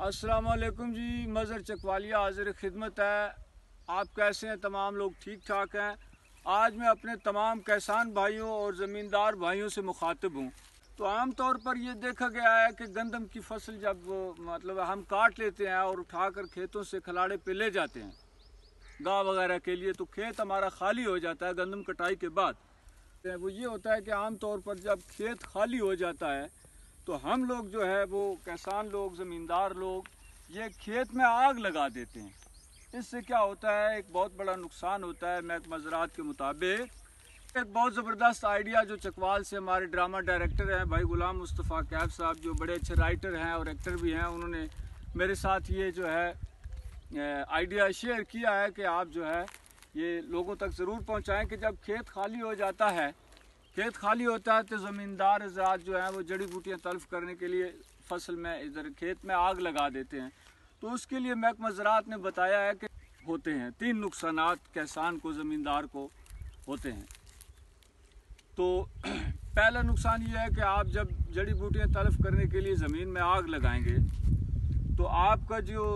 अस्सलाम वालेकुम जी। मज़र चकवालिया हाजिर खिदमत है। आप कैसे हैं? तमाम लोग ठीक ठाक हैं। आज मैं अपने तमाम किसान भाइयों और ज़मींदार भाइयों से मुखातिब हूँ। तो आम तौर पर ये देखा गया है कि गंदम की फसल जब मतलब हम काट लेते हैं और उठाकर खेतों से खलाड़े पे ले जाते हैं गाँव वगैरह के लिए, तो खेत हमारा खाली हो जाता है गंदम कटाई के बाद। वो ये होता है कि आम तौर पर जब खेत खाली हो जाता है तो हम लोग जो है वो किसान लोग, ज़मींदार लोग, ये खेत में आग लगा देते हैं। इससे क्या होता है, एक बहुत बड़ा नुकसान होता है। महकमा ज़राअत के मुताबिक एक बहुत ज़बरदस्त आइडिया जो चकवाल से हमारे ड्रामा डायरेक्टर हैं भाई गुलाम मुस्तफ़ा कैफ साहब, जो बड़े अच्छे राइटर हैं और एक्टर भी हैं, उन्होंने मेरे साथ ये जो है आइडिया शेयर किया है कि आप जो है ये लोगों तक ज़रूर पहुँचाएँ कि जब खेत खाली हो जाता है, खेत खाली होता है तो ज़मींदार हज़रात जो हैं वो जड़ी बूटियाँ तल्फ़ करने के लिए फसल में इधर खेत में आग लगा देते हैं। तो उसके लिए महकमा ज़राअत ने बताया है कि होते हैं 3 नुकसानात किसान को, ज़मींदार को होते हैं। तो पहला नुकसान ये है कि आप जब जड़ी बूटियाँ तल्फ़ करने के लिए ज़मीन में आग लगाएंगे तो आपका जो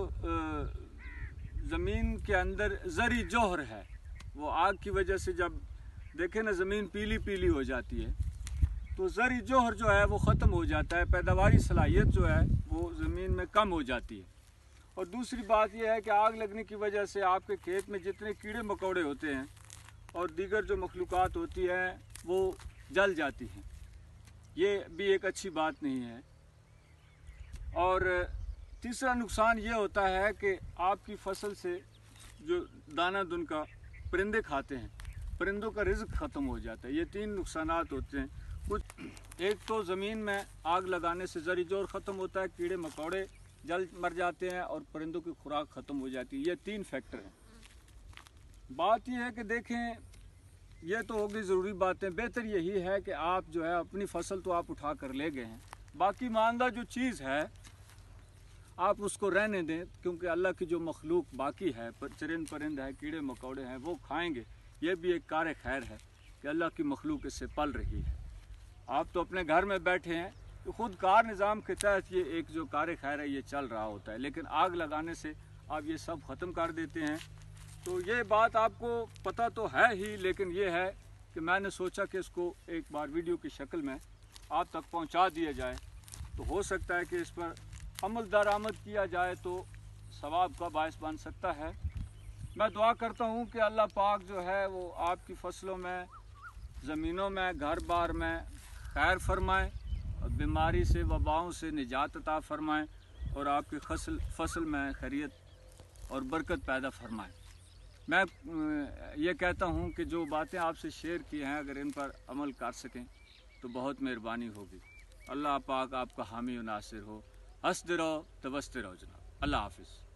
ज़मीन के अंदर ज़री जौहर है, वो आग की वजह से जब देखें ना ज़मीन पीली पीली हो जाती है, तो ज़री जौहर जो है वो ख़त्म हो जाता है, पैदावारी सलाहियत जो है वो ज़मीन में कम हो जाती है। और दूसरी बात यह है कि आग लगने की वजह से आपके खेत में जितने कीड़े मकोड़े होते हैं और दीगर जो मखलूक़ात होती हैं वो जल जाती हैं। ये भी एक अच्छी बात नहीं है। और तीसरा नुकसान ये होता है कि आपकी फसल से जो दाना दुन का परिंदे खाते हैं, परिंदों का रिज़्क ख़त्म हो जाता है। ये 3 नुकसानात होते हैं। कुछ एक तो ज़मीन में आग लगाने से ज़री जोर ख़त्म होता है, कीड़े मकोड़े जल मर जाते हैं और परिंदों की खुराक ख़त्म हो जाती है। ये 3 फैक्टर हैं। बात यह है कि देखें, ये तो होगी ज़रूरी बातें। बेहतर यही है कि आप जो है अपनी फसल तो आप उठा कर ले गए हैं, बाकी मानदा जो चीज़ है आप उसको रहने दें, क्योंकि अल्लाह की जो मखलूक बाकी है, चरिंद परिंद है, कीड़े मकोड़े हैं, वो खाएंगे। ये भी एक कार खैर है कि अल्लाह की मखलूक इससे पल रही है। आप तो अपने घर में बैठे हैं तो ख़ुद कार निज़ाम के तहत ये एक जो कार खैर है ये चल रहा होता है, लेकिन आग लगाने से आप ये सब ख़त्म कर देते हैं। तो ये बात आपको पता तो है ही, लेकिन ये है कि मैंने सोचा कि इसको एक बार वीडियो की शक्ल में आप तक पहुंचा दिया जाए, तो हो सकता है कि इस पर अमल दरामद किया जाए तो सवाब का बायस बन सकता है। मैं दुआ करता हूँ कि अल्लाह पाक जो है वो आपकी फसलों में, ज़मीनों में, घर बार में खैर फरमाए और बीमारी से, वबाओं से निजात अता फरमाए और आपकी फसल में खैरियत और बरकत पैदा फरमाए। मैं ये कहता हूँ कि जो बातें आपसे शेयर की हैं, अगर इन पर अमल कर सकें तो बहुत मेहरबानी होगी। अल्लाह पाक आपका हामी और नासिर हो। हंसते रहो, तबसते रहो जनाब। अल्लाह हाफिज़।